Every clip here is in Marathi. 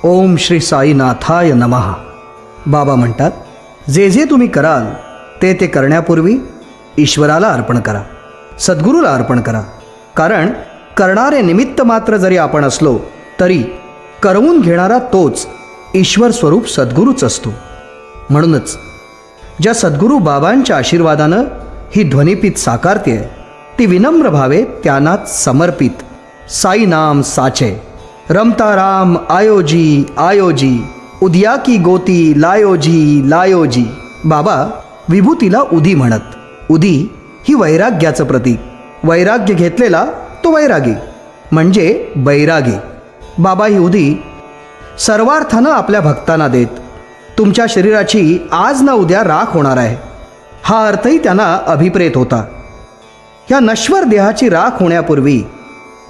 ओम श्री साईनाथाय नमः. बाबा म्हणतात, जे जे तुम्ही कराल ते ते करण्यापूर्वी ईश्वराला अर्पण करा, सद्गुरूला अर्पण करा. कारण करणारे निमित्त मात्र जरी आपण असलो तरी करवून घेणारा तोच ईश्वर स्वरूप सद्गुरूच असतो. म्हणूनच ज्या सद्गुरू बाबांच्या आशीर्वादानं ही ध्वनिपीत साकारते ती विनम्र भावे त्यांनाच समर्पित. साई नाम साचे, रमता राम आयोजी आयोजी, उद्या की गोती लायोजी लायोजी. बाबा विभूतीला उदी म्हणत. उदी ही वैराग्याचं प्रतीक. वैराग्य घेतलेला तो वैरागी म्हणजे बैरागी. बाबा ही उदी सर्वार्थानं आपल्या भक्तांना देत. तुमच्या शरीराची आज ना उद्या राख होणार आहे हा अर्थही त्यांना अभिप्रेत होता. ह्या नश्वर देहाची राख होण्यापूर्वी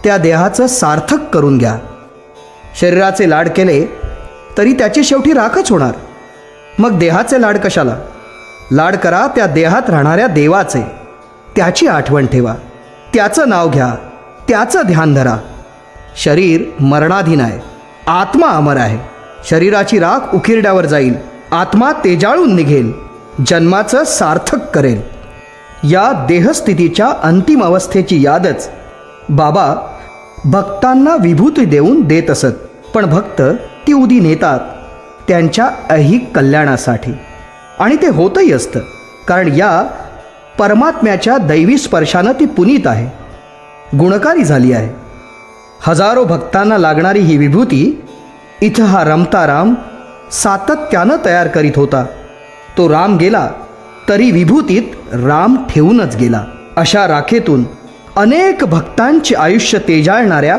त्या देहाचं सार्थक करून घ्या. शरीराचे लाड केले तरी त्याची शेवटी राखच होणार. मग देहाचे लाड कशाला? लाड करा त्या देहात राहणाऱ्या देवाचे. त्याची आठवण ठेवा, त्याचं नाव घ्या, त्याचं ध्यान धरा. शरीर मरणाधीन आहे, आत्मा अमर आहे. शरीराची राख उकिरड्यावर जाईल, आत्मा तेजाळून निघेल, जन्माचं सार्थक करेल. या देहस्थितीच्या अंतिम अवस्थेची यादच बाबा भक्तांना विभूती देऊन देत असत. पण भक्त ती उदी नेतात त्यांच्या ऐहिक कल्याणासाठी. आणि ते होतही असतं, कारण या परमात्म्याच्या दैवी स्पर्शानं ती पुनीत आहे, गुणकारी झाली आहे. हजारो भक्तांना लागणारी ही विभूती इथं हा रमता राम सातत्यानं तयार करीत होता. तो राम गेला तरी विभूतीत राम ठेवूनच गेला. अशा राखेतून अनेक भक्तांचे आयुष्य तेजाळणाऱ्या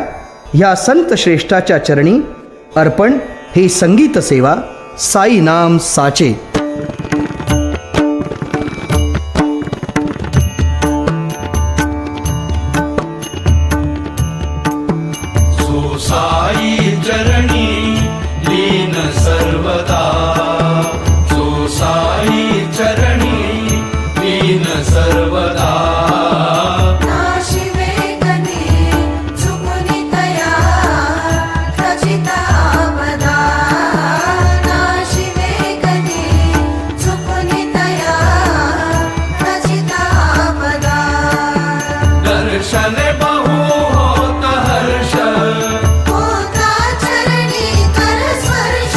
ह्या संत श्रेष्ठाच्या चरणी अर्पण ही संगीत सेवा. साई नाम साचे. साई चरणी लीन सर्वदा, जो साई चरणी लीन सर्वदा. दर्शन बहु होत हर्ष, होता चरणी कर स्पर्श.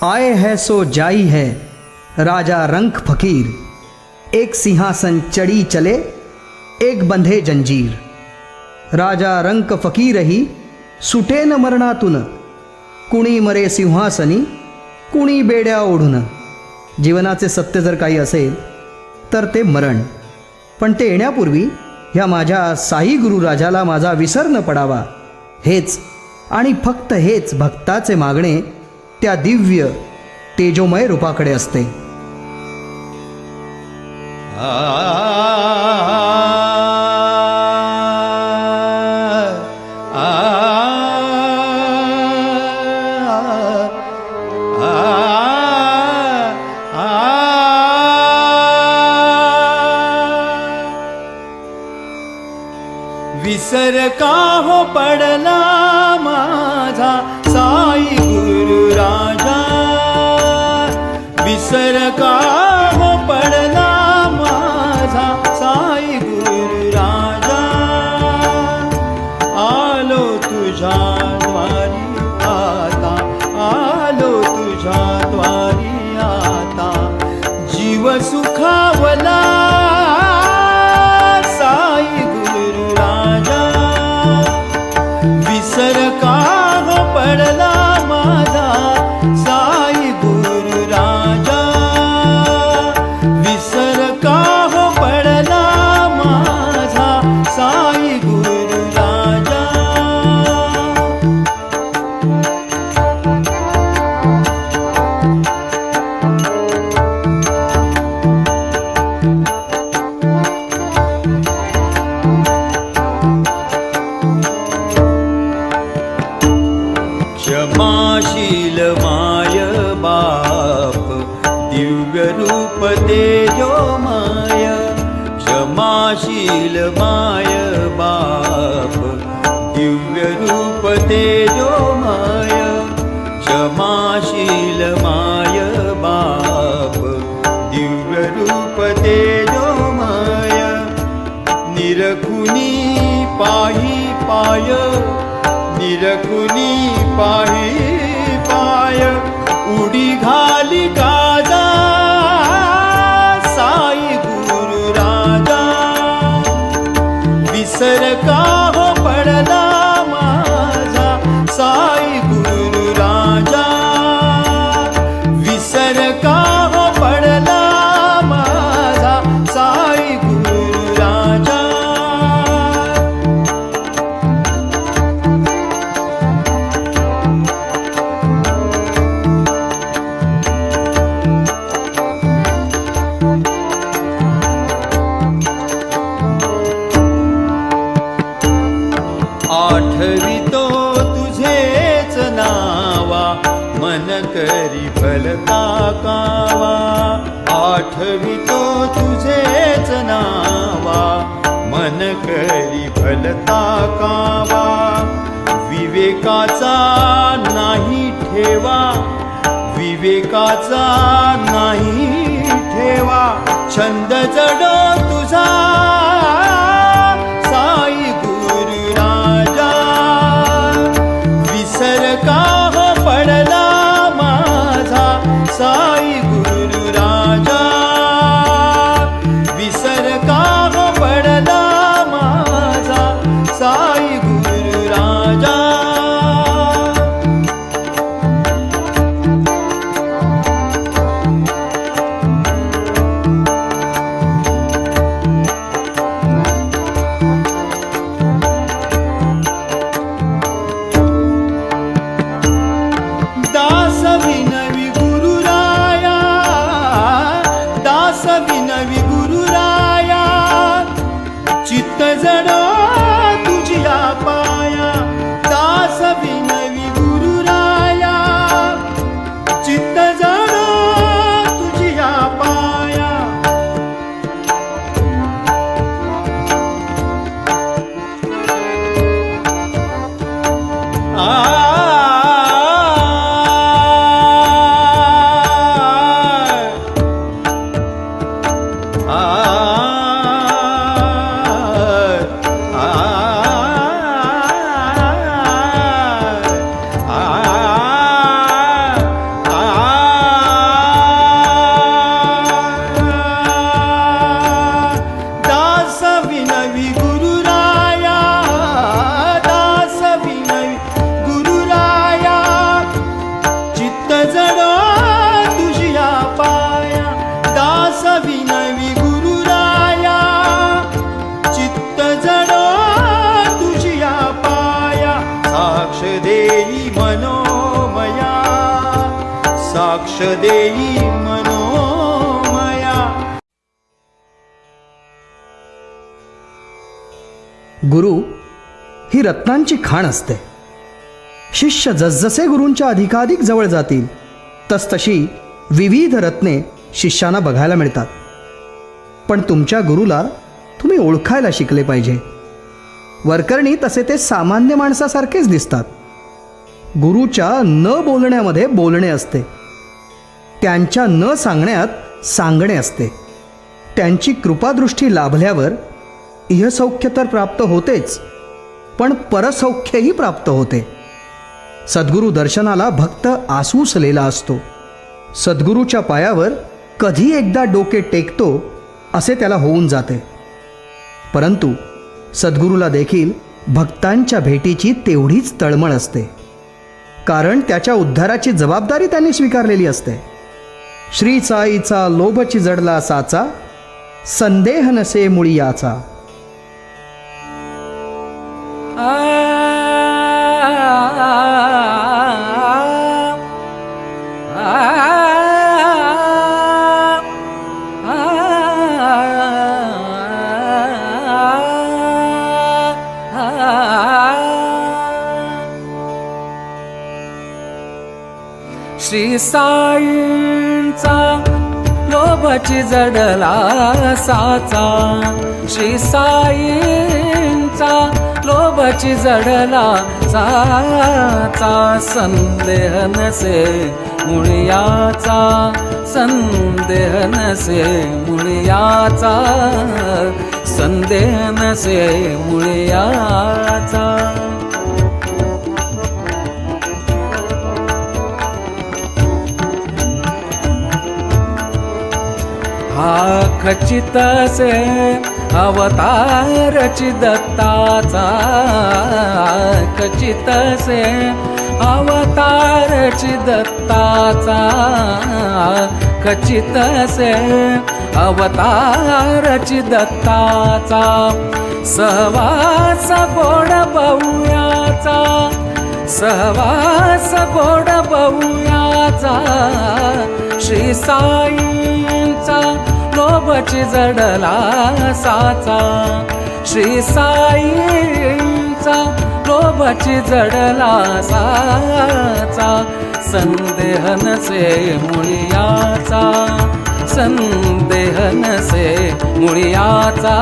आए है सो जाई है राजा रंक फकीर, एक सिंहासन चढ़ी चले एक बंधे जंजीर। राजा रंक फकीरही सुटे न मरणातून, कुणी मरे सिंहासनी कुणी बेड्या ओढून। जीवनाचे सत्य जर काही असेल तर ते मरण, पण ते येण्यापूर्वी ह्या माझ्या साई गुरुराजाला माझा विसर न पडावा, हेच आणि फक्त हेच भक्ताचे मागणे त्या दिव्य तेजोमय रूपाकडे असते। विसर का हो पडला माझा साई गुरु राजा, विसर का हो पडला माझा साई गुरु राजा। आलो तुझ्या द्वारी आता, आलो तुझ्या द्वारी आता, जीव सुखावला साई गुरु राजा। विसर का हो पडला माझा साई गुरु राजा, विसर का हो पडला माझा साई गुरु राजा। क्षमाशील माय बाप दिव्य रूप तेजोमय, क्षमाशील माय बाप दिव्य रूप तेजोमय, क्षमाशील माय बाप दिव्य रूप तेजोमय। निरखुनी पाही पाय, निरखुनी पाही पाय, उडी घाली गाजा साई गुरु राजा। विसर का हो पडला माझा साई गुरु राजा, विसर का हो पडला माझा साई गुरु राजा। आठवितो तुझेच नावा मन करी फलता कावा, आठवितो तुझेच नावा मन करी फलता कावा। विवेकाचा नाही ठेवा, विवेकाचा नाही ठेवा, छंद जडो तुझा साई गुरु राजा। विसर का हो पडला माझा साई गुरु राजा, विसर का हो पडला माझा साई गुरु राजा। येई मनोमया. गुरु ही रत्नांची खाण असते. शिष्य जसजसे गुरूंच्या अधिकाधिक जवळ जातील तसतशी विविध रत्ने शिष्याना बघायला मिळतात. पण तुमच्या गुरुला तुम्ही ओळखायला शिकले पाहिजे. वरकरणी तसे ते सामान्य माणसासारखेच दिसतात. गुरुच्या न बोलण्यामध्ये बोलणे असते, त्यांच्या न सांगण्यात सांगणे असते. त्यांची कृपादृष्टी लाभल्यावर इहसौख्य तर प्राप्त होतेच, पण परसौख्यही प्राप्त होते. सद्गुरू दर्शनाला भक्त आसूसलेला असतो. सद्गुरूच्या पायावर कधी एकदा डोके टेकतो असे त्याला होऊन जाते. परंतु सद्गुरूला देखील भक्तांच्या भेटीची तेवढीच तळमळ असते, कारण त्याच्या उद्धाराची जबाबदारी त्यांनी स्वीकारलेली असते. श्री साईचा लोभची जडला साचा, संदेह नसे मुळी याचा. श्री साईंचा लोभची जडला साचा, श्री साईंचा लोभची जडला साचा, संदेह नसे मुळियाचा, संदेह नसे मुळियाचा, संदेह नसे मुळियाचा. हा खचित से अवतारची दत्ताचा, खचित से अवतारची दत्ताचा, खचित से अवतारची दत्ताचा. सहवास गोड बहुयाचा, सहवास गोड बहुयाचा, श्री साईंचा लोभची जडला साचा, श्री साईंचा लोभची जडला साचा, संदेह नसे मुळियाचा, संदेह नसे मुळियाचा,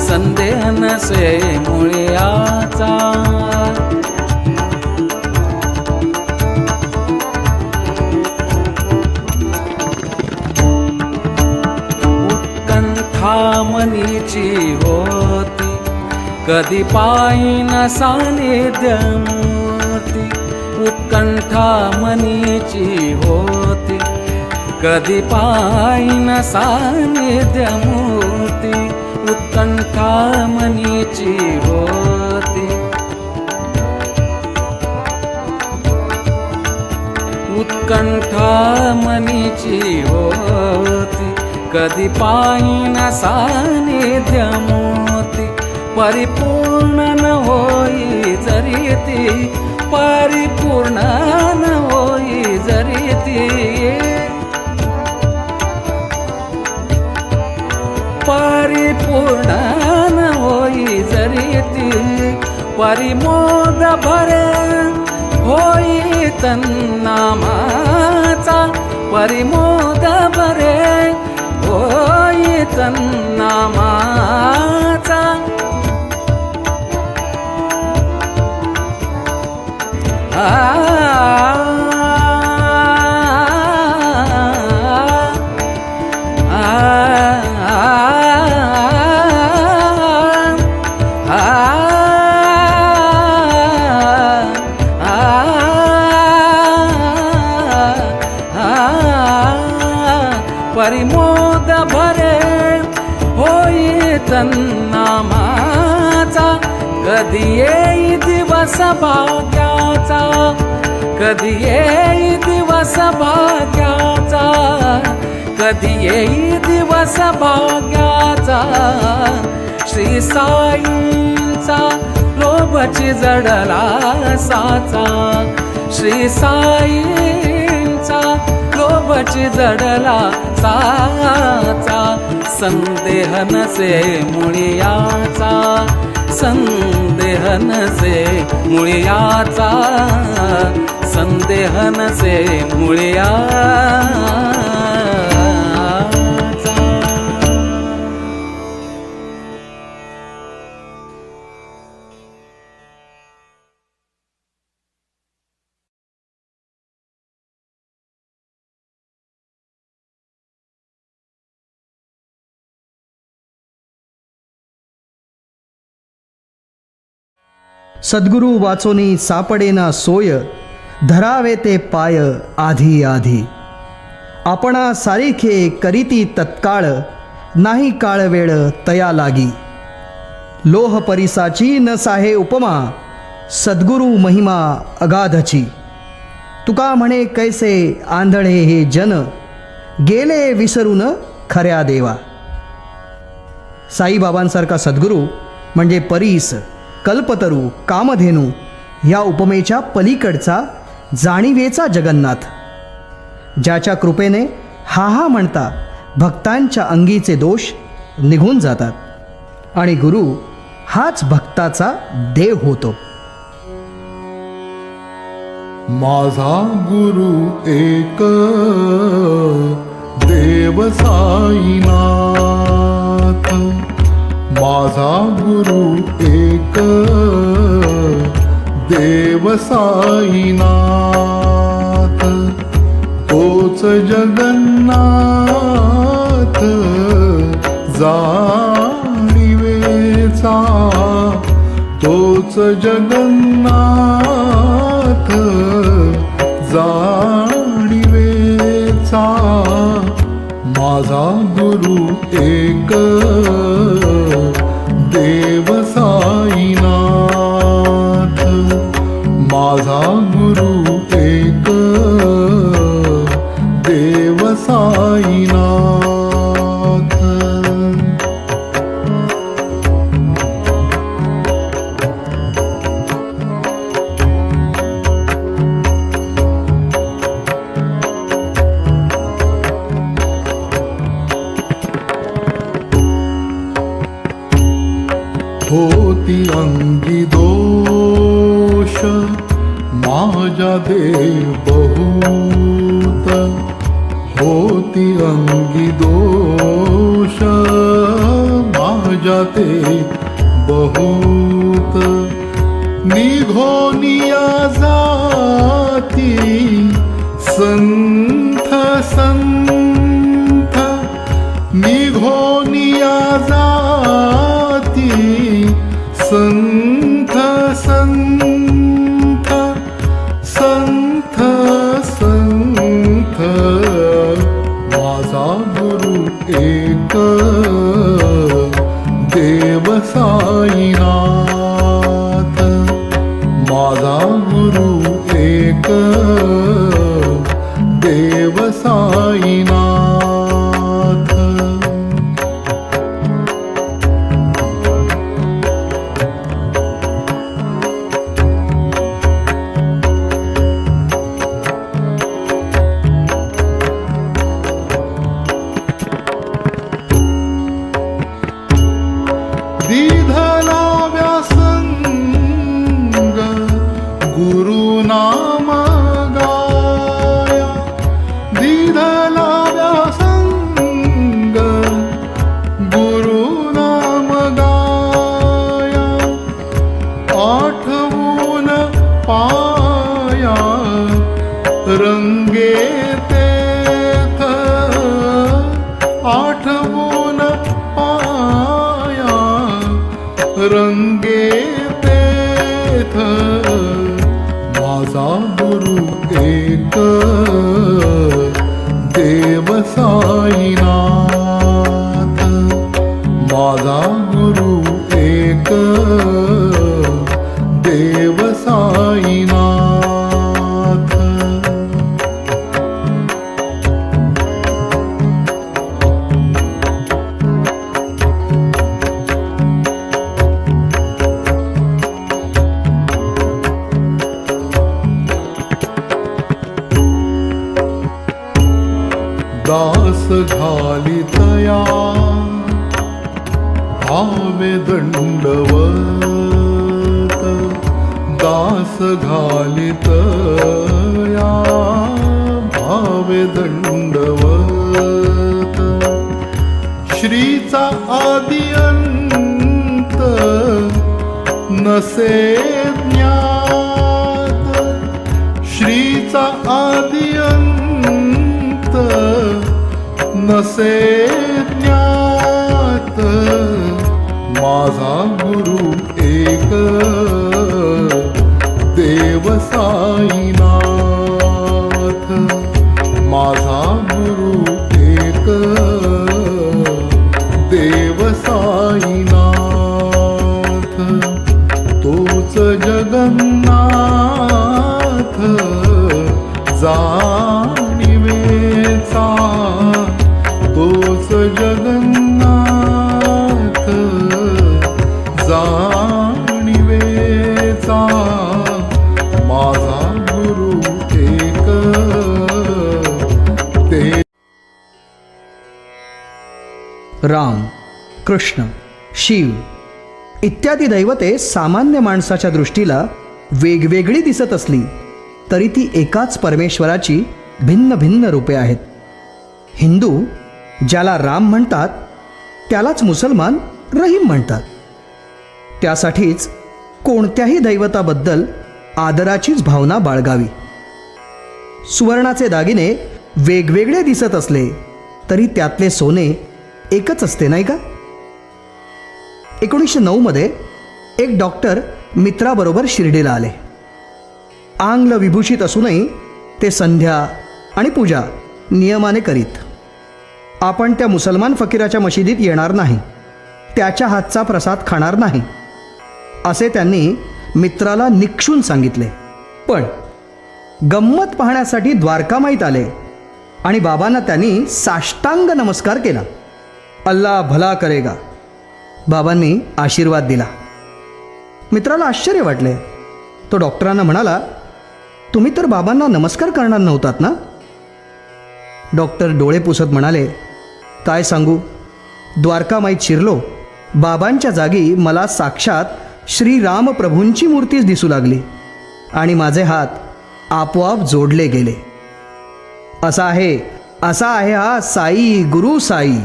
संदेह नसे मुळियाचा. मनीची होती कधी पायीन सानिध्य मूर्ती, उत्कंठा मनीची होती कधी पायीन सानिध्य मूर्ती, उत्कंठा मनीची होती, उत्कंठा मनीची होती कधी पायीन सानिध्य मूर्ती. परिपूर्ण न होई जरी ती, परिपूर्ण न होई जरी ती, परिपूर्ण न होई जरी ती, परिमोद भरे होई तन्नामाचा, परिमोद भरे होई तन्नामाचा. परिमोद भरे होई तन्नामाचा, कधी येई दिवस भाग्याचा, कधी येई दिवस भाग्याचा, कधी येई दिवस भाग्याचा. श्री साईंचा लोभची जडला साचा, श्री साईंचा लोभची जडला साचा, संदेह नसे मुळियाचा, संदेह नसे मुळियाचा, संदेह नसे मुळियाचा. सद्गुरु वाचोनी सापडेना सोय, धरावे ते पाय आधी आधी. आपणा सारिखे करीती तत्काळ, नाही काळ वेळ तया लागी. लोह परिसाची न साहे उपमा, सद्गुरु महिमा अगाधची. तुका म्हणे कैसे आंधळे हे जन, गेले विसरून खऱ्या देवा. साईबाबांसारखा सद्गुरू म्हणजे परीस, कल्पतरू, कामधेनू या उपमेच्या पलीकडचा जाणीवेचा जगन्नाथ. ज्याच्या कृपेने हा हा म्हणता भक्तांच्या अंगीचे दोष निघून जातात आणि गुरु हाच भक्ताचा देव होतो. माझा गुरु एक देव साईनाथ, माझा गुरु एक देव साईनाथ. तोच जगन्नाथ जाणिवेचा, तोच जगन्नाथ जाणिवेचा. माझा गुरु एक देव साईनाथ, माझा गुरु एक देव साईनाथ. होती अंगी दोष माझ्या देव बहुत, होती अंगी दोष माझ्या ते बहुत. निघोनिया जाती संथ संथ, निघोनिया जाती संथ संथ, संथ संथ. माझा गुरु एक देव साईनाथ, माझा गुरु एक देव साईनाथ. दिधला व्यासंग गुरु नाम गाया, दिधला व्यासंग गुरु नाम गाया. आठवून पाया रंगे तेथ, आठवून पाया रंगे तेथ. माझा गुरु एक देव साईनाथ, माझा गुरु एक देव साईनाथ. घालितया भावे दंडवत दास घालितया भावे दंडवत श्रीचा आदि अंत नसे ज्ञात श्रीचा आदि अंत नसे ज्ञात माझा गुरु एक देव साईनाथ माझा गुरु एक देव साईनाथ तोच जगन्नाथ जाणिवेचा तोच जगन्नाथ जाणिवेचा माझा गुरु एक ते राम, कृष्ण, शिव इत्यादी दैवते सामान्य माणसाच्या दृष्टीला वेगवेगळी दिसत असली तरी ती एकाच परमेश्वराची भिन्न भिन्न रूपे आहेत. हिंदू ज्याला राम म्हणतात त्यालाच मुसलमान रहीम म्हणतात. त्यासाठीच कोणत्याही दैवताबद्दल आदराचीच भावना बाळगावी. सुवर्णाचे दागिने वेगवेगळे दिसत असले तरी त्यातले सोने एकच असते नाही का? 1909 मध्ये एक डॉक्टर मित्राबरोबर शिर्डीला आले. आंग्ल विभूषित असूनही ते संध्या आणि पूजा नियमाने करीत. आपण त्या मुसलमान फकीराच्या मशिदीत येणार नाही, त्याच्या हातचा प्रसाद खाणार नाही असे त्यांनी मित्राला निक्षून सांगितले. पण गंमत पाहण्यासाठी द्वारकामाईत आले आणि बाबांना त्यांनी साष्टांग नमस्कार केला. अल्लाह भला करेगा. बाबांनी आशीर्वाद दिला. मित्राला आश्चर्य वाटले. तो डॉक्टरांना म्हणाला, तुम्ही तर बाबांना नमस्कार करणार नव्हतात ना? डॉक्टर डोळे पुसत म्हणाले, काय सांगू, द्वारकामाईत शिरलो, बाबांच्या जागी मला साक्षात श्रीराम प्रभूंची मूर्तीच दिसू लागली आणि माझे हात आपोआप जोडले गेले. असा आहे हा साई, गुरु साई.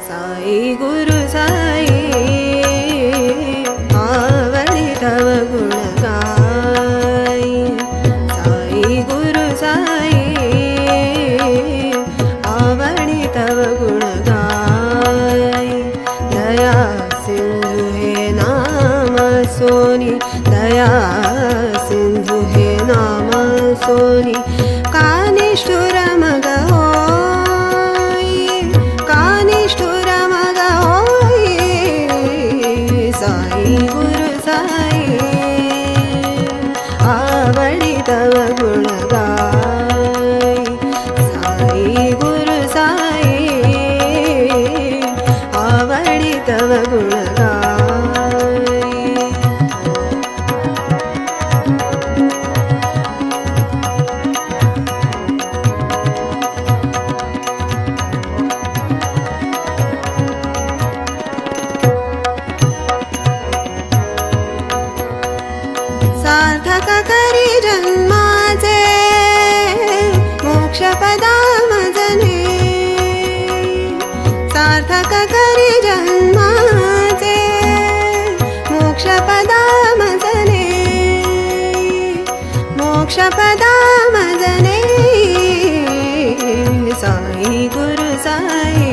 साई गुरु साई आवडी तव गुण गाई. साई गुरु साई आवडी तव गुण गाई. दया सिंधु हे नाम सोनी दया सिंधु हे नाम सोनी कानिष्ठुर मग होई कानिष्ठुर मग होई. साई गुरु साई आवडी तव गुण गाई. साई गुरु साई आवडी तव गुण गाई. सार्थक करी जन्माचे मोक्षपदा मजने. सार्थक करी जन्माचे मोक्षपदा मजने. मोक्षपदा मजने. साई गुरु साई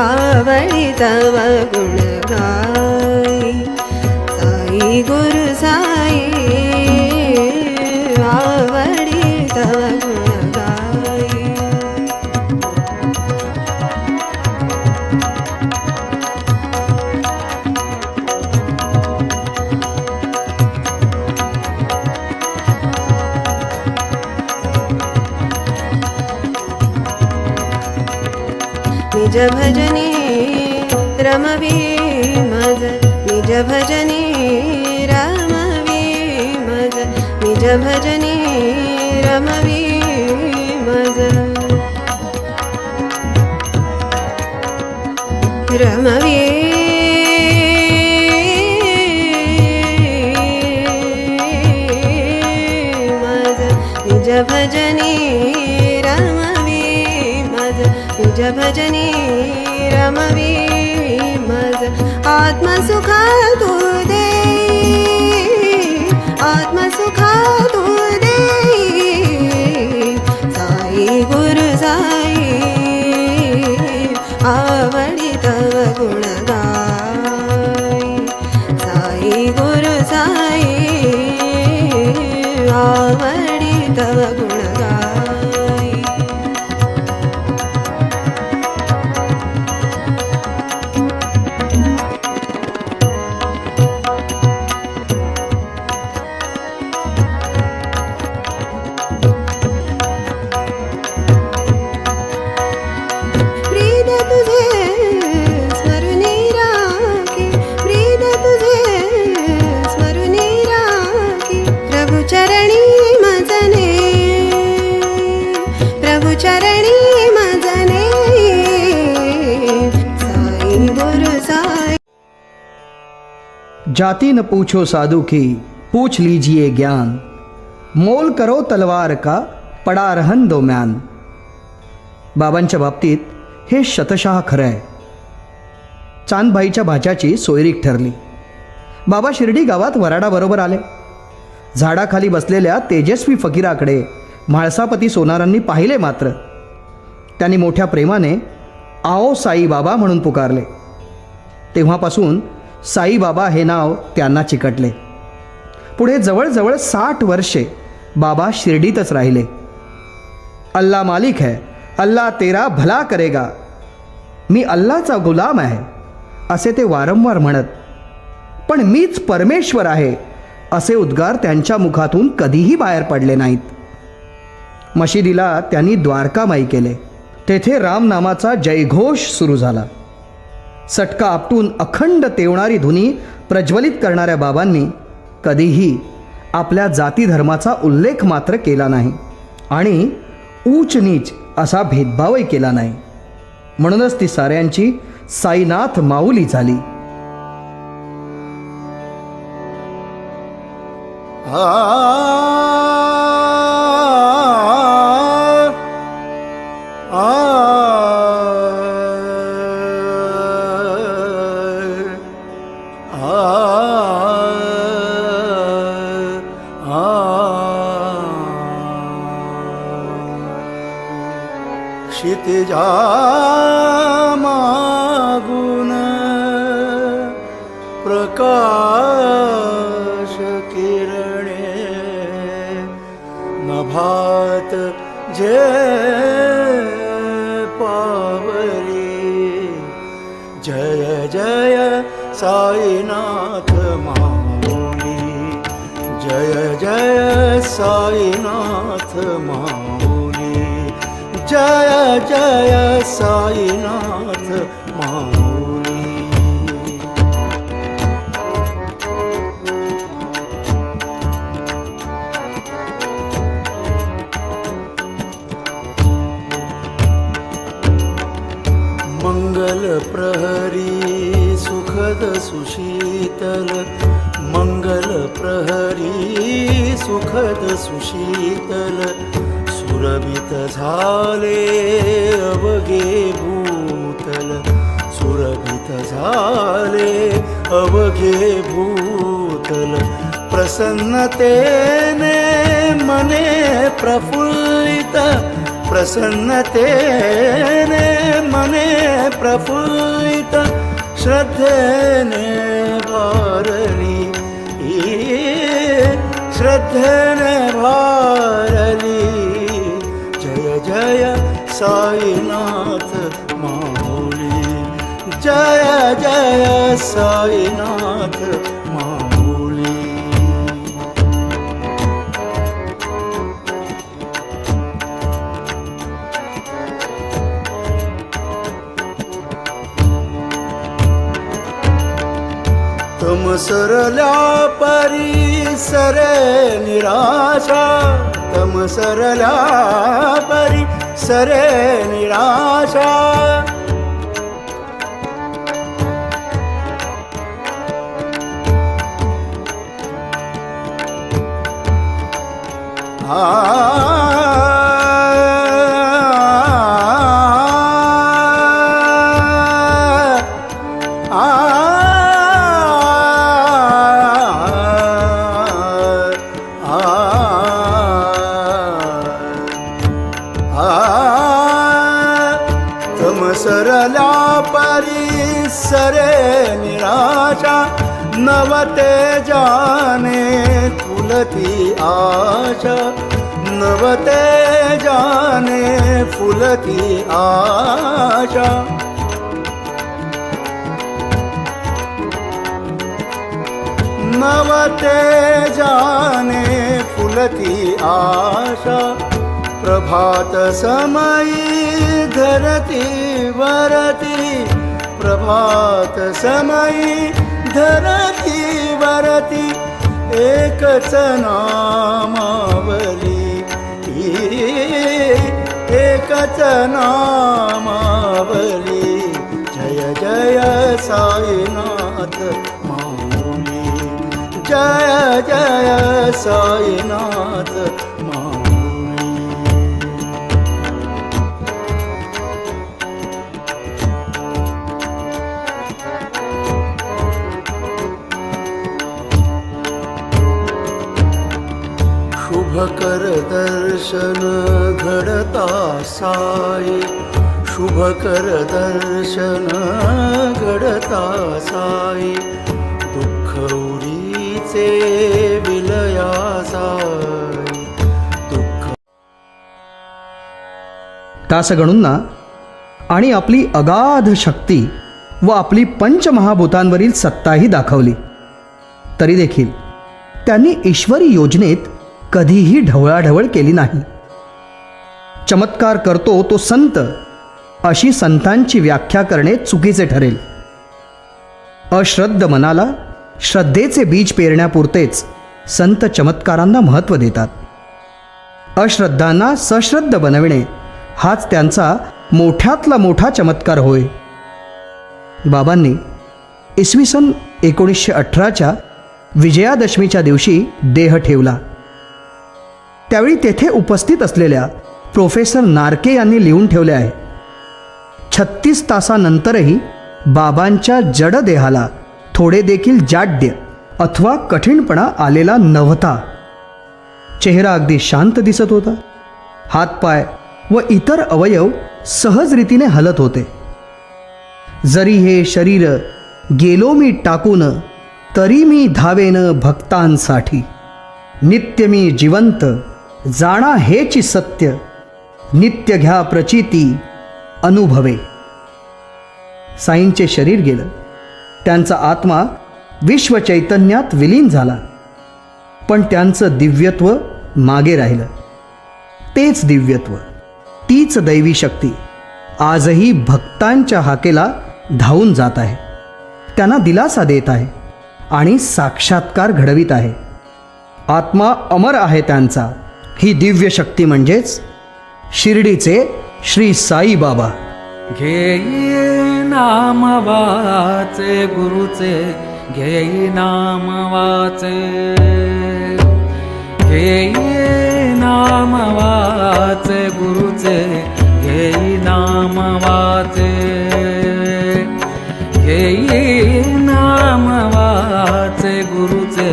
आवडी तव गुण गाई. साई गुरु साई आवडी तव गुण गाई. निज भजनी रमवी मज निज भजनी रमवी मज निज भजनी रमवी मज रमवी मज निज भजनी रमवी मज निज भजनी रमवी मज आत्मसुखा तू दे आत्मसुखा तू दे साई गुरु साई आवडी तव गुण गाई साई गुरु साई आवडी तव गुण गाई प्रीत तुझे स्मरुनी राखी प्रीत तुझे स्मरुनी राखी प्रभु चरणी मजने प्रभु चरणी मजने साई गुरु साई जाति न पूछो साधु की पूछ लीजिए ज्ञान मोल करो तलवार का पडा रहन दो म्यान. बाबांच्या बाबतीत हे शतशः खरं आहे. चांदबाईच्या भाच्याची सोयरीक ठरली. बाबा शिर्डी गावात वराडाबरोबर आले. झाडाखाली बसलेल्या तेजस्वी फकीराकडे म्हाळसापती सोनारांनी पाहिले. मात्र त्यांनी मोठ्या प्रेमाने आओ साई बाबा म्हणून पुकारले. तेव्हापासून साईबाबा हे नाव त्यांना चिकटले. पुढे जवळजवळ 60 वर्षे बाबा शिर्डीतच राहिले. अल्लाह मालिक है, अल्लाह तेरा भला करेगा, मी अल्लाचा गुलाम आहे असे ते वारंवार म्हणत. पण मीच परमेश्वर आहे असे उद्गार त्यांच्या मुखातून कधीही बाहेर पडले नाहीत. मशिदीला त्यांनी द्वारकामाई केले. तेथे रामनामाचा जयघोष सुरू झाला. सटका आपटून अखंड तेवणारी धुनी प्रज्वलित करणाऱ्या बाबांनी कधीही आपल्या जाती धर्माचा उल्लेख मात्र केला नाही आणि ऊच नीच असा भेदभावही केला नाही. म्हणूनच ती साऱ्यांची साईनाथ माऊली झाली. क्षितिजा मागुन प्रकाश किरणे नभात जे पावरी जय जय साईनाथ माऊली जय जय साईनाथ माऊली जय जय साईनाथ माऊली. मंगल प्रहरी सुखद सुशीतल मंगल प्रहरी सुखद सुशीतल सुरभित झाले अवघे भूतल सुरभित झाले अवघे भूतल प्रसन्नतेने मने प्रफुल्लित प्रसन्नतेने मने प्रफुल्लित श्रद्धेने भारली श्रद्धेने भारली जय जय साईनाथ माऊली जय जय साईनाथ माऊली. तम सरल्या परी सरे निराशा, तम सरल्या परी सरे निराशा. तम सरल्या परी सरे निराशा, नवते जाने फुलती आशा, नवते जाने फुलती आशा. नवते जाने फुलती आशा, प्रभात समयी धरती वरती, प्रभात समयी धरती वरती, एकच नामावली, एकच नामावली. जय जय साईनाथ माऊली, जय जय साईनाथ माऊली. शुभकर दर्शन घडता साई, शुभकर दर्शन घडता साई, दुःख उरीचे विलया साई, दुःख. तासगणूंना आणि आपली अगाध शक्ती व आपली पंचमहाभूतांवरील सत्ताही दाखवली, तरी देखील त्यांनी ईश्वरी योजनेत कधीही ढवळाढवळ केली नाही. चमत्कार करतो तो संत, अशी संतांची व्याख्या करणे चुकीचे ठरेल. अश्रद्ध मनाला श्रद्धेचे बीज पेरण्यापुरतेच संत चमत्कारांना महत्त्व देतात. अश्रद्धांना सश्रद्ध बनविणे हाच त्यांचा मोठ्यातला मोठा चमत्कार होय. बाबांनी इसवी सन 1918च्या विजयादशमीच्या दिवशी देह ठेवला. त्यावेळी तेथे उपस्थित असलेल्या प्रोफेसर नारके यांनी लिहून ठेवले आहे, 36 तासानंतरही बाबांच्या जड देहाला थोडे देखील जाड्य अथवा कठीणपणा आलेला नव्हता. चेहरा अगदी शांत दिसत होता. हातपाय व इतर अवयव सहज रीतीने हलत होते. जरी हे शरीर गेलो मी टाकून, तरी मी धावेन भक्तांसाठी. नित्य मी जिवंत, जाणा हेची सत्य, नित्य घ्या प्रचिती अनुभवे. साईंचे शरीर गेलं, त्यांचा आत्मा विश्वचैतन्यात विलीन झाला, पण त्यांचं दिव्यत्व मागे राहिलं. तेच दिव्यत्व, तीच दैवी शक्ती आजही भक्तांच्या हाकेला धावून जात आहे, त्यांना दिलासा देत आहे आणि साक्षात्कार घडवित आहे. आत्मा अमर आहे त्यांचा. ही दिव्य शक्ती म्हणजेच शिर्डीचे श्री साई बाबा. घेई नाम वाचे गुरुचे, घेई नाम वाचे, घेई नाम वाचे गुरुचे, घेई नाम वाचे, घेई नाम वाचे गुरुचे,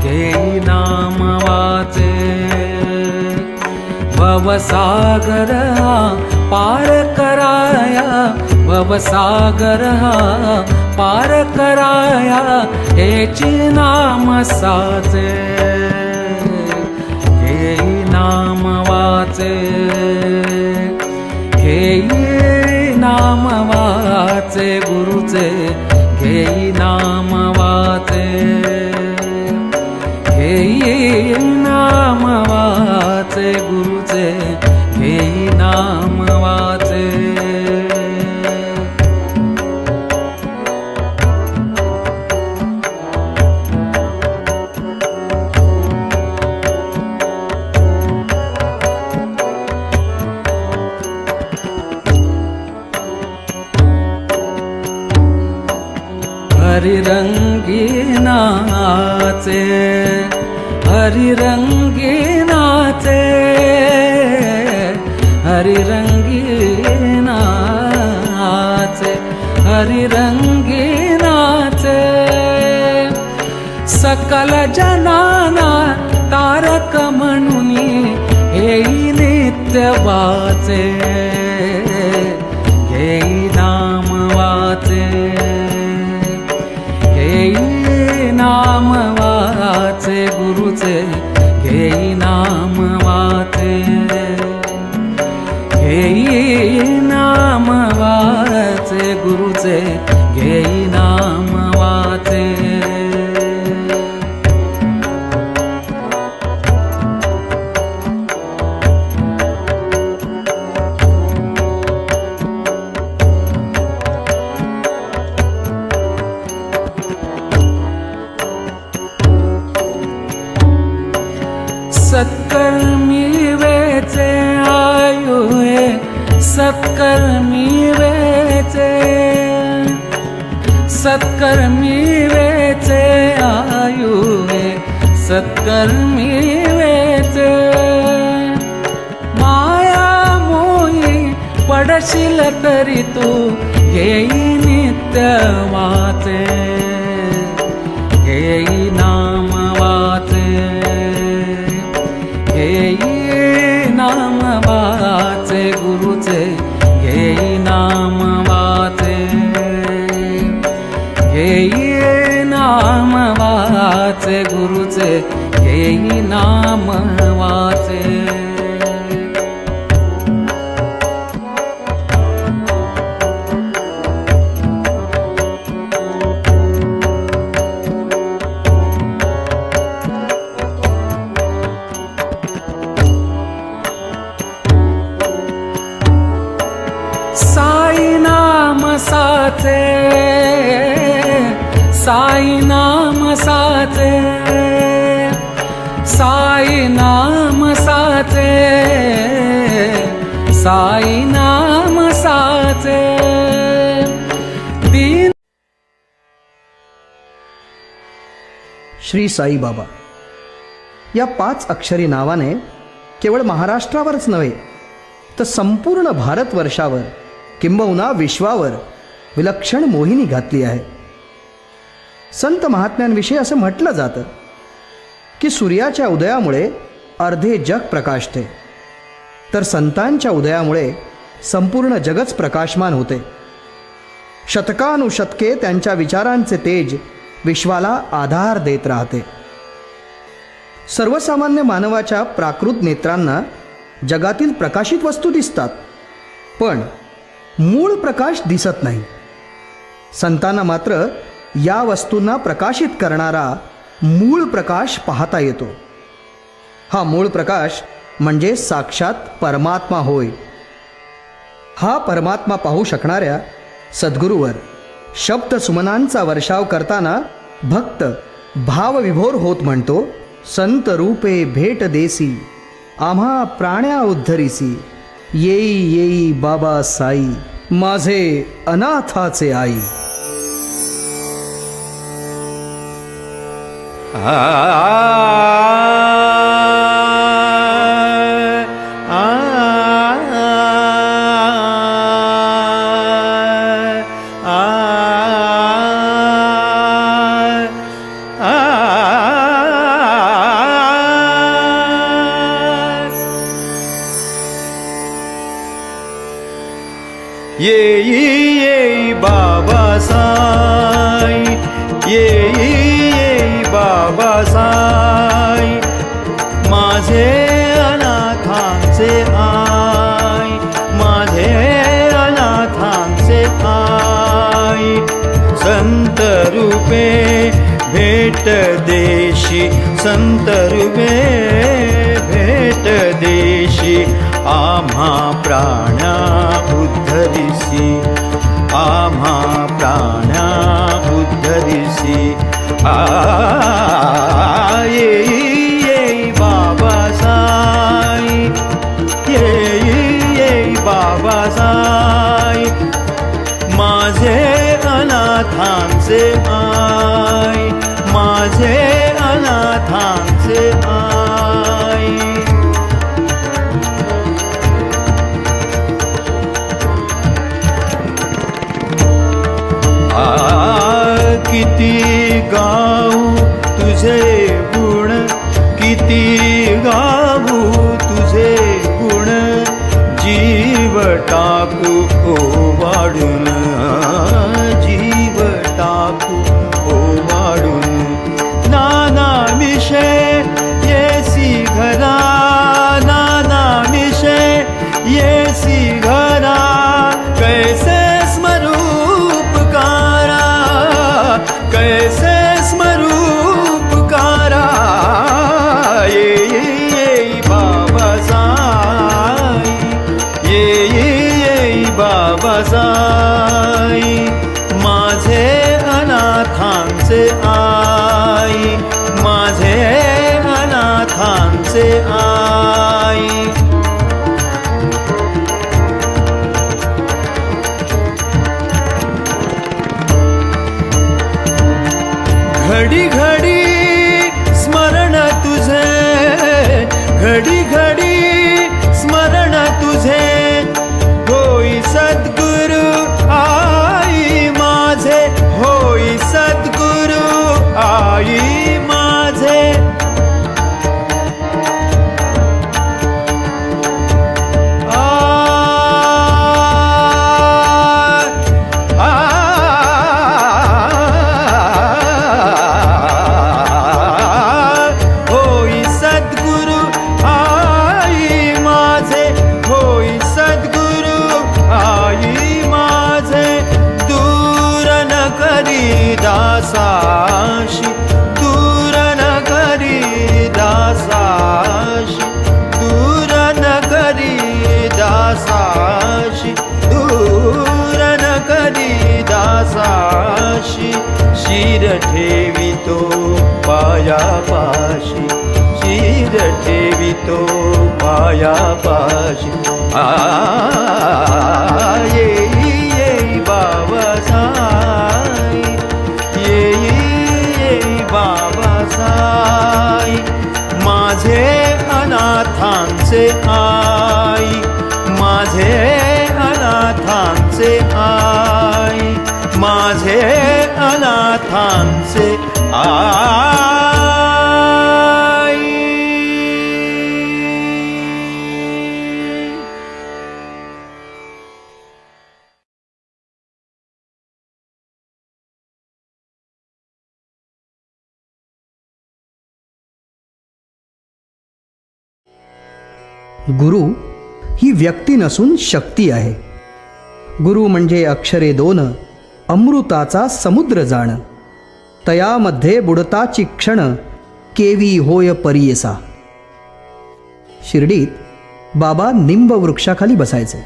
घेई नाम वाचे. भवसागर पार कराया, भवसागर पार कराया, हेची नाम साचे, घेई नाम वाचे, घेई नाम वाचे गुरुचे, घेई नाम वाचे, घेई नाम वाचे गुरुचे, घेई नाम वाचे. हरिरंगी नाचे हरिरंगी नाचे हरिरंगी नाचे हरिरंगी नाचे सकल जनाना तारक म्हणून हेई नित्य वाचे हेई नाम वाचे घेई नाम वाचे गुरुचे घेई नाम वाचे घेई नाम वाचे गुरुचे घेई नाम वाचे सत्कर्मी वेचे आयु सत्कर्मी वेचे सत्कर्मी वेचे आयु सत्कर्मी वेचे माया मोही पडशील तरी तू घेई नित्य वाचे घेई नाम वाचे घेई नाम वाचे गुरुचे घेई नाम वाचे घेई नाम वाचे गुरुचे घेई नाम वाचे साई नाम साचे साई नाम साचे साई नाम साचे साई नाम साचे दीन श्री साई बाबा या 5 अक्षरी नावाने केवळ महाराष्ट्रावरच नव्हे तर संपूर्ण भारतवर्षावर किंबहुना विश्वावर विलक्षण मोहिनी घातली आहे. संत महात्म्यांविषयी असं म्हटलं जातं की सूर्याच्या उदयामुळे अर्धे जग प्रकाशते, तर संतांच्या उदयामुळे संपूर्ण जगच प्रकाशमान होते. शतकानुशतके त्यांच्या विचारांचे तेज विश्वाला आधार देत राहते. सर्वसामान्य मानवाच्या प्राकृत नेत्रांना जगातील प्रकाशित वस्तू दिसतात, पण मूळ प्रकाश दिसत नाही. संतांना मात्र या वस्तूंना प्रकाशित करणारा मूळ प्रकाश पाहता येतो. हा मूळ प्रकाश म्हणजे साक्षात परमात्मा होय. हा परमात्मा पाहू शकणाऱ्या सद्गुरूवर शब्द सुमनांचा वर्षाव करताना भक्त भावविभोर होत म्हणतो, संत रूपे भेट देसी आम्हा प्राण्या उद्धरिसी, येई येई बाबा साई माझे अनाथाचे आई. येई बाबा साई, येई बाबा साई माझे अनाथांचे आई, माझे अनाथांचे आई. संत रूपे भेट देशी, संत रूपे भेट देशी आम्हा प्राण्या उद्धरिसी, आम्हा प्राण्या उद्धरिसी. येई बाबा साई, येई बाबा साई माझे अनाथ अनाथांचे आई, माझे अनाथांचे आई. किती गाऊ तुझे गुण, किती गाऊ तुझे गुण, जीव टाकू ओवाळून, जीव टाकू ओवाळून. नाना विषय येसी घरा, नाना विषय येसी घरा, कैसे स्मरूपकारा, कैसे स्मरूपकारा. ये बाबा साई, ये बाबा साई, माझे अनाथांचे आई, माझे अनाथांचे आई. घडी घडी स्मरण तुझे, घडी घडी स्मरण तुझे, होई सद्गुरु आई माझे, होई सद्गुरु आई माझे. दासाशी दूर न करी, दासाशी दूर न करी, दासाशी दूर न करी, दासाशी. शिर ठेवितो पायापाशी, शिर ठेवितो पायापाशी. ये बाबा साई, ये बाबा साई, माझे अनाथांचे आई, माझे अनाथांचे आई, माझे अनाथांचे आई. गुरु ही व्यक्ती नसून शक्ती आहे. गुरु म्हणजे अक्षरे दोन, अमृताचा समुद्र जाण, तयामध्ये बुडताची क्षण, केवी होय परियेसा. शिर्डीत बाबा निंब वृक्षाखाली बसायचे.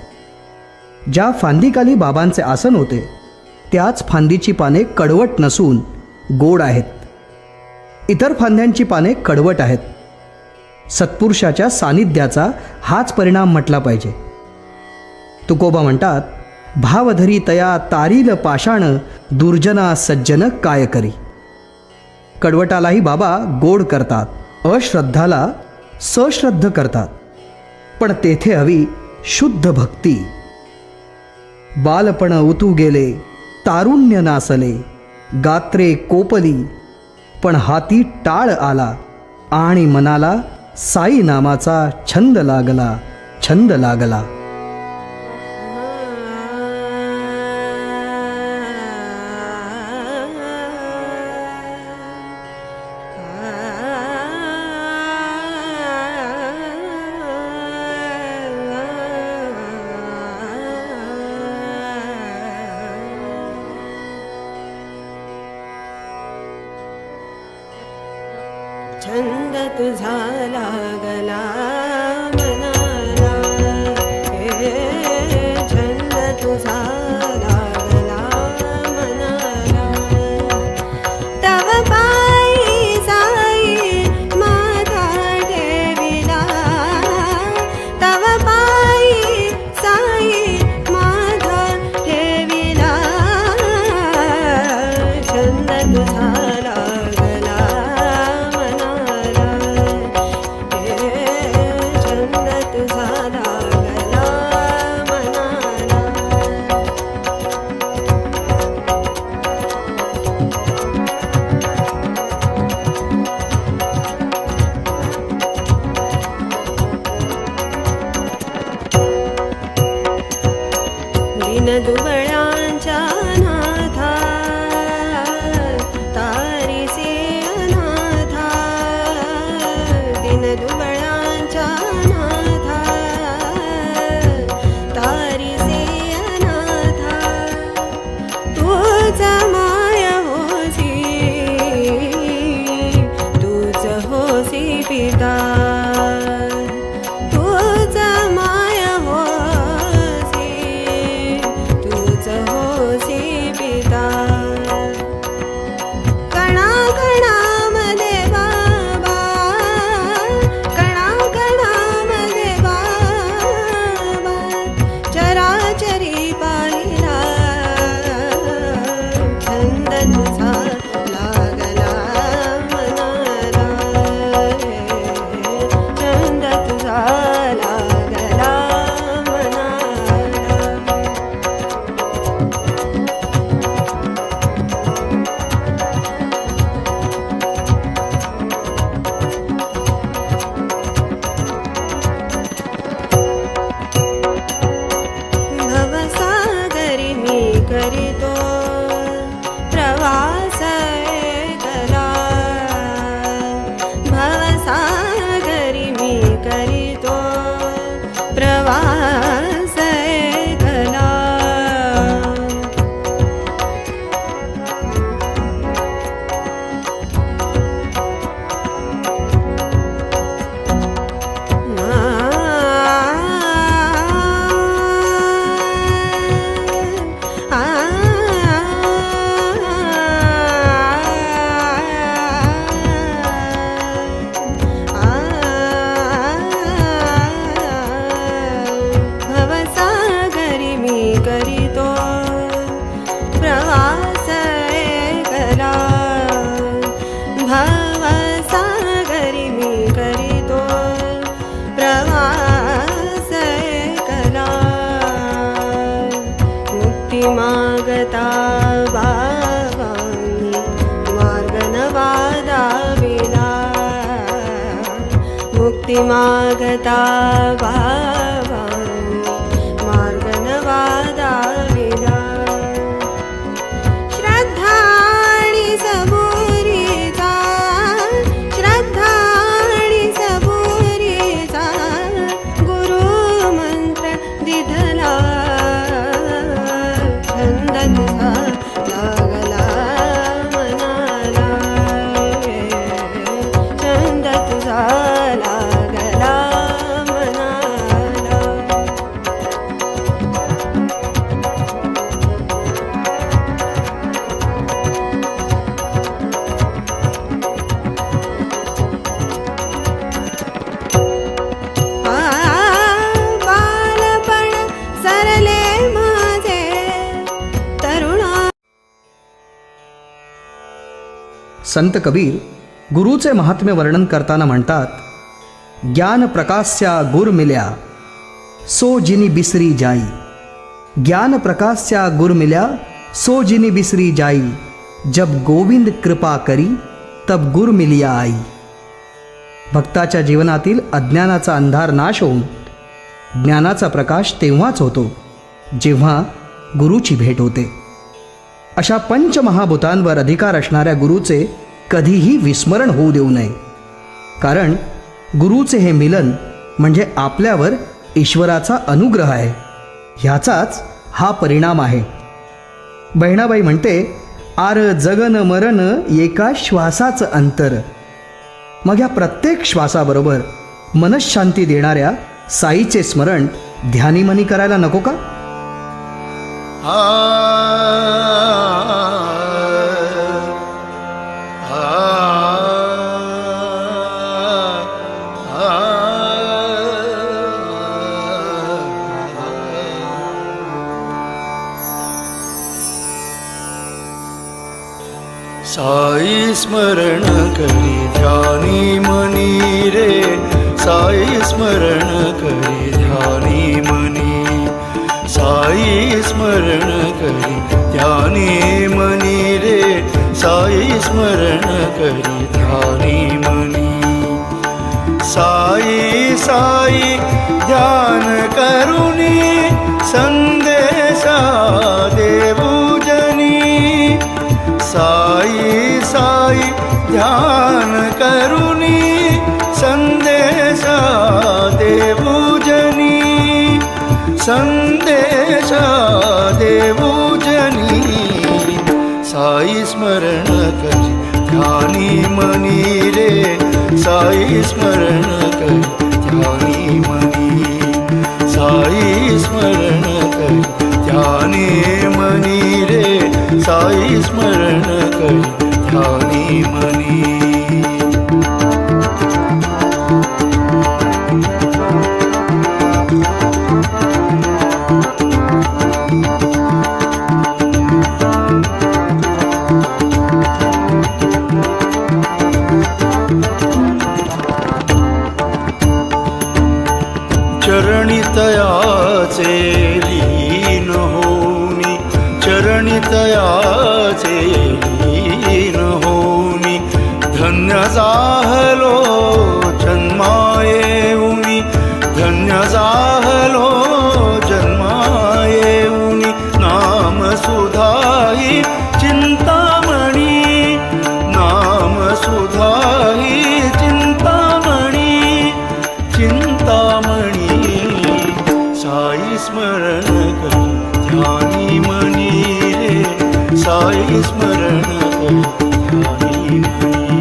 ज्या फांदीखाली बाबांचे आसन होते त्याच फांदीची पाने कडवट नसून गोड आहेत. इतर फांद्यांची पाने कडवट आहेत. सत्पुरुषाच्या सानिध्याचा हाच परिणाम म्हटला पाहिजे. तुकोबा म्हणतात, भावधरी तया तारील पाषाण, दुर्जना सज्जन काय करी. कडवटालाही बाबा गोड करतात, अश्रद्धाला सश्रद्ध करतात, पण तेथे हवी शुद्ध भक्ती. बालपण उतू गेले, तारुण्य नासले, गात्रे कोपली, पण हाती टाळ आला आणि मनाला साई नामाचा छंद लागला, छंद लागला. छंद तुझा लागला मनाला, छंद तुझा लागला मनाला. तव पायी साई माझा ठेविला, तव पायी साई माझा ठेविला. करितो प्रवास ऐकला भवसागरी मी करितो प्रवास ऐकला भवसागरी मी करितो प्रवास ऐकला भवसागरी मी करितो प्रवास ऐकला मुक्ती मागता बाबांनी मार्ग नवा दाविला मुक्ती मागता बाबांनी मार्ग नवा दाविला श्रद्धा आणि सबुरीचा श्रद्धा आणि सबुरीचा गुरु मंत्र दिधला छंद तुझा लागला मनाला छंद तुझा लागला मनाला बालपण सरले माझे तरुणा संत कबीर गुरुचे महात्म्य वर्णन करताना म्हणतात, ज्ञान प्रकाश्या गुर मिल्या सो जिनी बिसरी जाई. ज्ञान प्रकाश्या गुर मिल्या सो जिनी बिसरी जाई. जब गोविंद कृपा करी तब गुर मिलिया आई. भक्ताच्या जीवनातील अज्ञानाचा अंधार नाश होऊन ज्ञानाचा प्रकाश तेव्हाच होतो जेव्हा गुरुची भेट होते. अशा पंचमहाभूतांवर अधिकार असणाऱ्या गुरुचे कधीही विस्मरण होऊ देऊ नये. कारण गुरुचे हे मिलन म्हणजे आपल्यावर ईश्वराचा अनुग्रह आहे, ह्याचाच हा परिणाम आहे. बहिणाबाई म्हणते, आर जगन मरण एका श्वासाचं अंतर. मग ह्या प्रत्येक श्वासाबरोबर मनःशांती देणाऱ्या साईचे स्मरण ध्यानीमनी करायला नको का? साई स्मरण करी ध्यानी मनी रे, साई स्मरण करी ध्यानी मनी, साई स्मरण करी ध्यानी मनी रे, साई स्मरण करी ध्यानी मनी. साई साई ध्यान करुनी संदेशा देऊ जनी. साई साई ध्यान करुनी संदेशा देऊ जनी, संदेशा देऊ जनी. साई स्मरण करी ध्यानी मनी रे, साई स्मरण करी ध्यानी मनी, साई स्मरण करी ध्यानी मनी रे, साई स्मरण करी ध्यानी मनी. चरणी तयाचे लीन होनी, चरणी तयाचे लीन होनी. धन्य जाहलो जन्मायेऊनी, धन्य जाहलो जन्मायेऊनी. नाम सुधा चिंतामणी नाम सुधा ही चिंतामणी चिंतामणी साई स्मरण करी ध्यानी मनी रे साई स्मरण करी ध्यानी मनी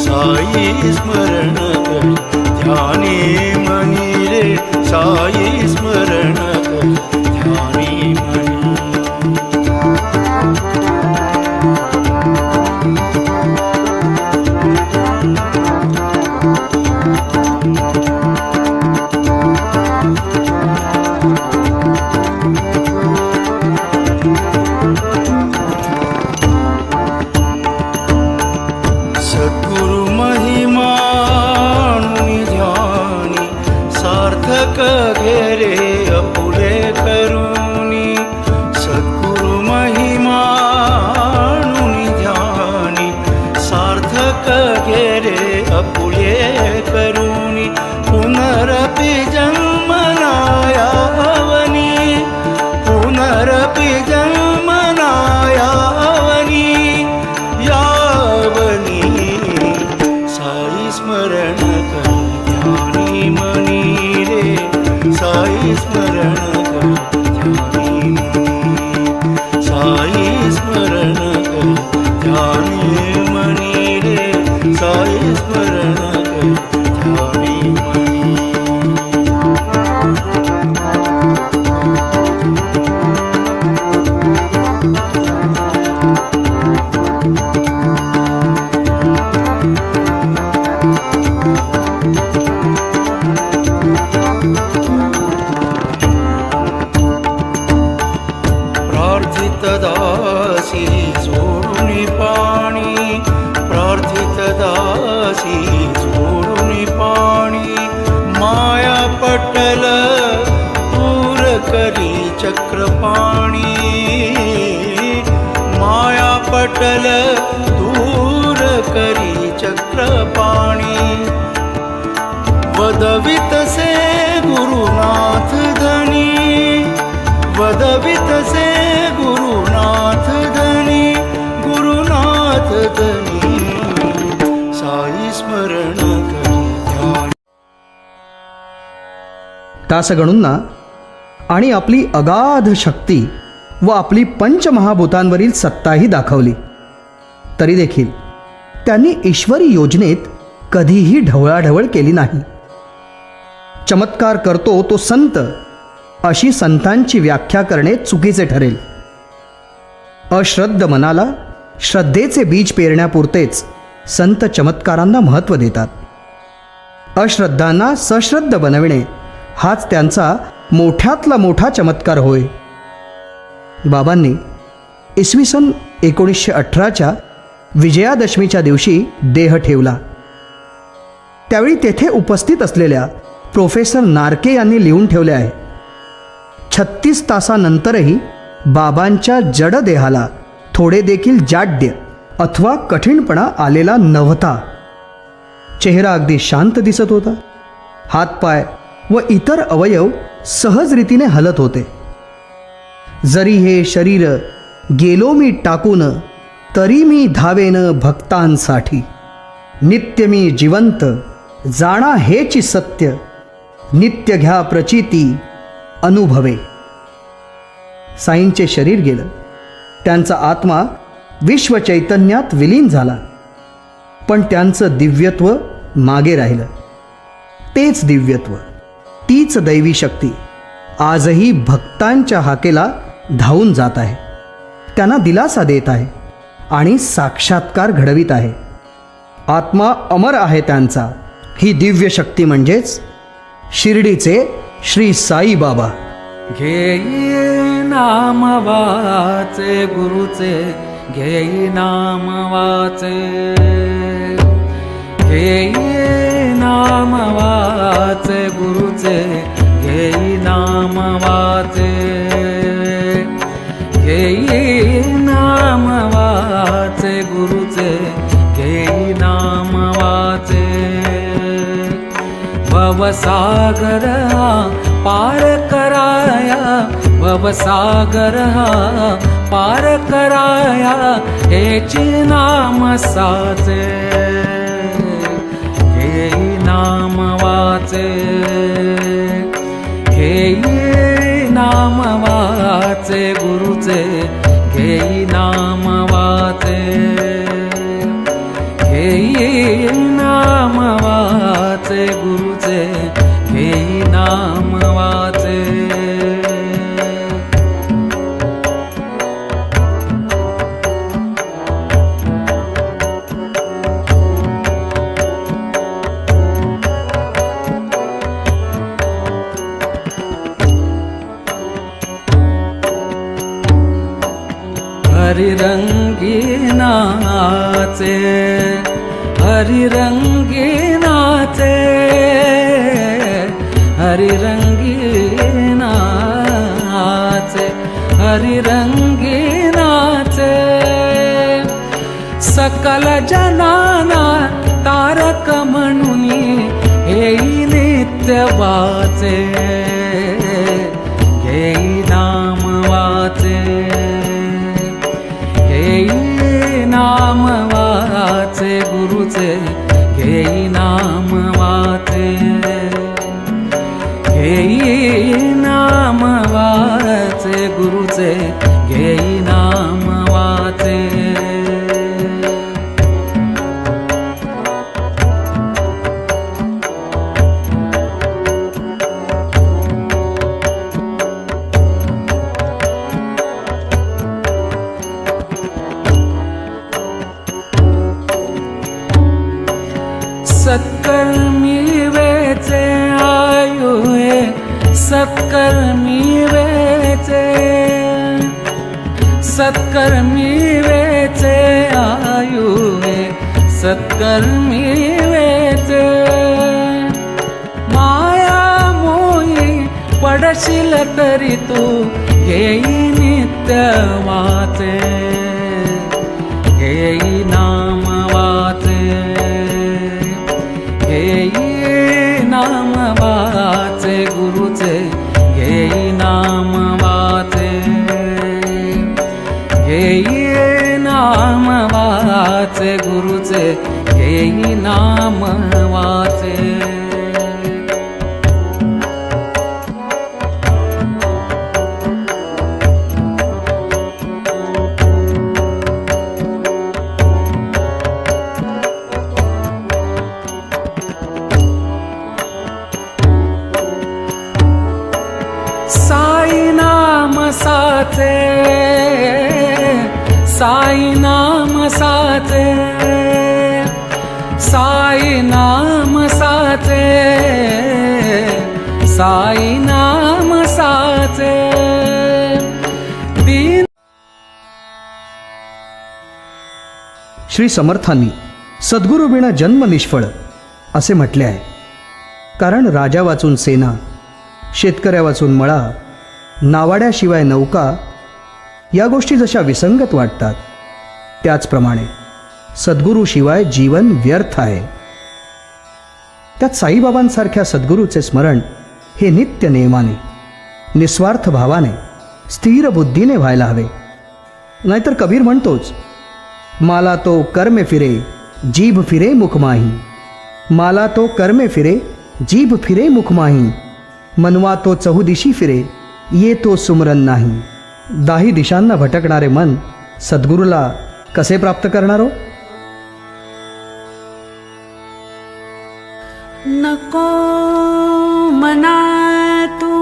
साई स्मरण करी ध्यानी मनी रे साई स्मरण करी ध्यानी मनी सद्गुरु महिमानुनि ध्यानी सार्थक घेरे अपुले करुणी सद्गुरु महिमानुनि ध्यानी सार्थक घेरे अपुले करुणी पुनरपि जन्मनायावनी पुनरपि जन्मनायावनी यावनी साई स्मरण करी ध्यानी मनी रे साई स्मरण करी ध्यानी मनी साई स्मरण करी ध्यानी मनी रे साई स्मरण करी ध्यानी मनी प्रार्थित दासी सोडून पाणी प्रार्थित दासी सोडून पाणी माया पटल दूर करी चक्रपाणी माया पटल दूर करी चक्रपाणी वदवित से गुरुनाथ धनी वदवित से गुरुनाथ धनी गुरुनाथ धनी साई स्मरण करी ध्यान तासगणूंना आणि आपली अगाध शक्ती व आपली पंचमहाभूतांवरील सत्ताही दाखवली तरी देखील त्यांनी ईश्वरी योजनेत कधीही ढवळाढवळ केली नाही. चमत्कार करतो तो संत अशी संतांची व्याख्या करणे चुकीचे ठरेल. अश्रद्ध मनाला श्रद्धेचे बीज पेरण्यापुरतेच संत चमत्कारांना महत्त्व देतात. अश्रद्धांना सश्रद्ध बनविणे हाच त्यांचा मोठ्यातला मोठा चमत्कार होय. बाबांनी इसवी सन 1918च्या विजयादशमीच्या दिवशी देह ठेवला. त्यावेळी तेथे उपस्थित असलेल्या प्रोफेसर नारके यांनी लिहून ठेवले आहे, 36 तासानंतरही बाबांच्या जड देहाला थोडे देखील जाड्य अथवा कठीणपणा आलेला नव्हता. चेहरा अगदी शांत दिसत होता. हातपाय व इतर अवयव सहज रीतीने हलत होते. जरी हे शरीर गेलो मी टाकून तरी मी धावेन भक्तांसाठी. नित्य मी जिवंत जाणा हेची सत्य, नित्य घ्या प्रचिती अनुभवे. साईंचे शरीर गेलं, त्यांचा आत्मा विश्व चैतन्यात विलीन झाला, पण त्यांचं दिव्यत्व मागे राहिलं. तेच दिव्यत्व, तीच दैवी शक्ती आजही भक्तांच्या हाकेला धावून जात आहे, त्यांना दिलासा देत आहे आणि साक्षात्कार घडवित आहे. आत्मा अमर आहे त्यांचा. ही दिव्य शक्ती म्हणजेच शिर्डीचे श्री साई बाबा. घेई नाम वाचे गुरुचे, घेई नाम वाचे, घेई नाम वाचे गुरुचे, घेई नाम वाचे, घेई नाम वाचे गुरुचे, घेई नाम वाचे. भवसागर हा पार कराया, भवसागर हा पार कराया हेची नाम साचे घेई नाम वाचे घेई नाम वाचे गुरुचे घेई नाम वाचे घेई नाम वाचे गुरुचे घेई नाम वाचे हरिरंगी नाचे हरिरंगी नाचे हरिरंगी नाचे हरिरंगी नाचे सकल जनाना तारक म्हणून हेई नित्य वाचे घेई नाम वाचे घेई नाम वाचे गुरुचे घेई नाम वाचे घेई नाम वाचे गुरुचे घेई नाम वाचे सत्कर्मी वेचे आयुए सत्कर्मी वेचे सत्कर्मी वेचे आयुए सत्कर्मी वेचे माया मोही पडशील तरी तू घेई नित्य वाचे घेई नाम वाचे घेई नाम वाचे गुरुचे घेई नाम वाचे घेई नाम वाचे गुरुचे घेई नाम वाचे साई नाम साचे साई नाम साचे साई नाम साचे साई नाम साचे दीन श्री समर्थांनी सद्गुरुविना जन्म निष्फळ असे म्हटले आहे. कारण राजा वाचून सेना, शेतकऱ्या वाचून मळा, नावाड्याशिवाय नौका या गोष्टी जशा विसंगत वाटतात त्याचप्रमाणे सद्गुरूशिवाय जीवन व्यर्थ आहे. त्यात साईबाबांसारख्या सद्गुरूचे स्मरण हे नित्य नियमाने, निस्वार्थ भावाने, स्थिर बुद्धीने व्हायला हवे. नाहीतर कबीर म्हणतोच, माला तो कर्मे फिरे जीभ फिरे मुखमाही, माला तो कर्मे फिरे जीभ फिरे मुखमाही, मनवा तो चहुदिशी फिरे ये तो सुमरन नाही. दाही दिशांना भटकणारे मन सद्गुरूला कसे प्राप्त करणार हो? नको मना तू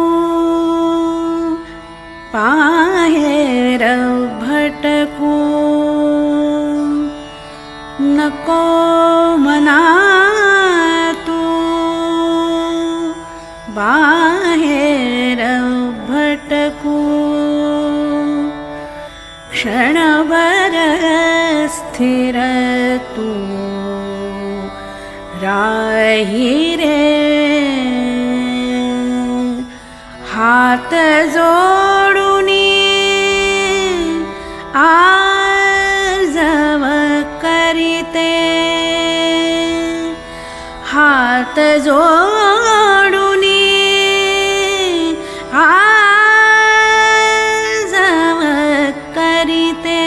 बाहेर भटकू, नको मना तू बाहेर भटकू, क्षणभर स्थिर तू राही रे. हात जोडूनी आजव करीते, हात जोडूनी आजव करीते, करिते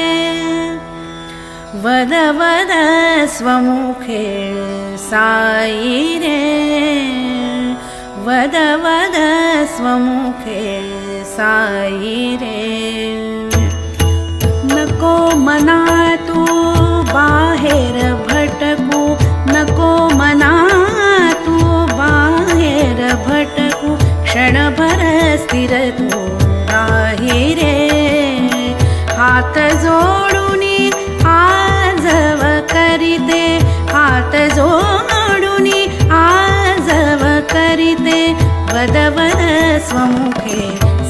वद वद स्वमुखे साई रे वद वद स्वमुखे साई रे नको मना तू बाहेर भटकू नको मना तू बाहेर भटकू क्षणभर स्थिर तू राही रे हात जोडूनी आजव करीते हात जोडूनी आजव करीते वद वद स्वमुखे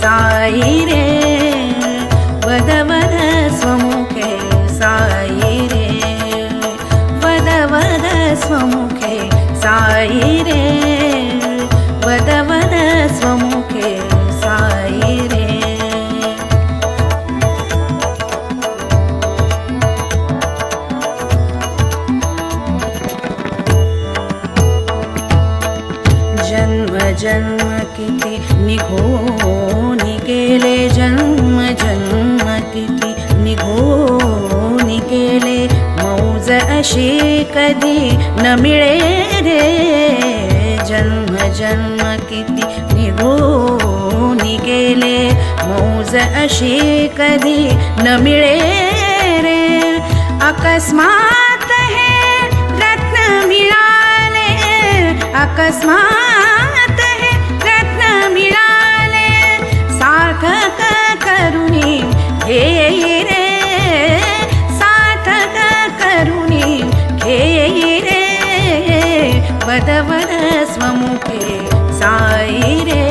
साई रे वद वद स्वमुखे साई रे वद वद स्वमुखे साई रे वद वद स्वमुखे साई रे जन्म जन्म किती निघून गेले जन्म जन्म किती निघून गेले मौज अशी कधी न मिळे रे जन्म जन्म किती निघून गेले मौज अशी कधी न मिळे रे अकस्मात हे रत्न मिळाले अकस्मात हे रत्न मिळाले सार्थक करुणी घे रे सार्थक करुणी घे रे वद वद स्वमुखे साई रे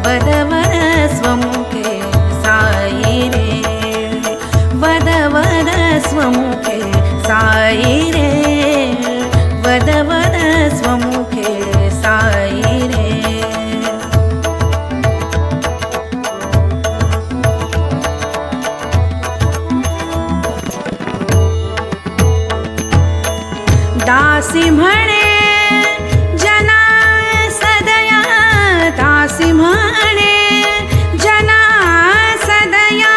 वद वद स्वमुखे साई रे वद वद स्वमुखे साई रे वद वद स्वमुखे साई रे दासी म्हणे जना सदया दासी म्हणे जना सदया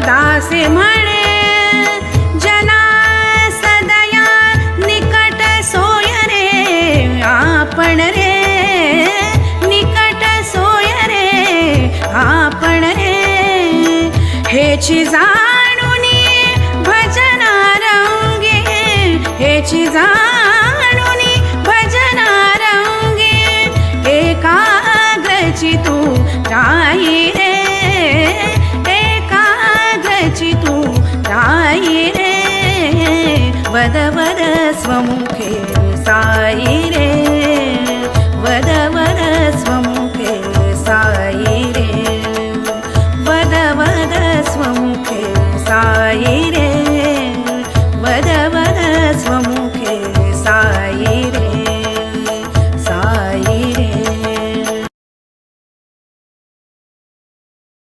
दासी म्हणे जना सदया निकट सोय रे आपण रे निकट सोय रे आपण रे हेची जाणुनी भजना रंगे हेची जाणुनी भजना रंगे एकाग्रची तू राई रे एकाग्रची तू राई रे वद वद स्वमुखे साई रे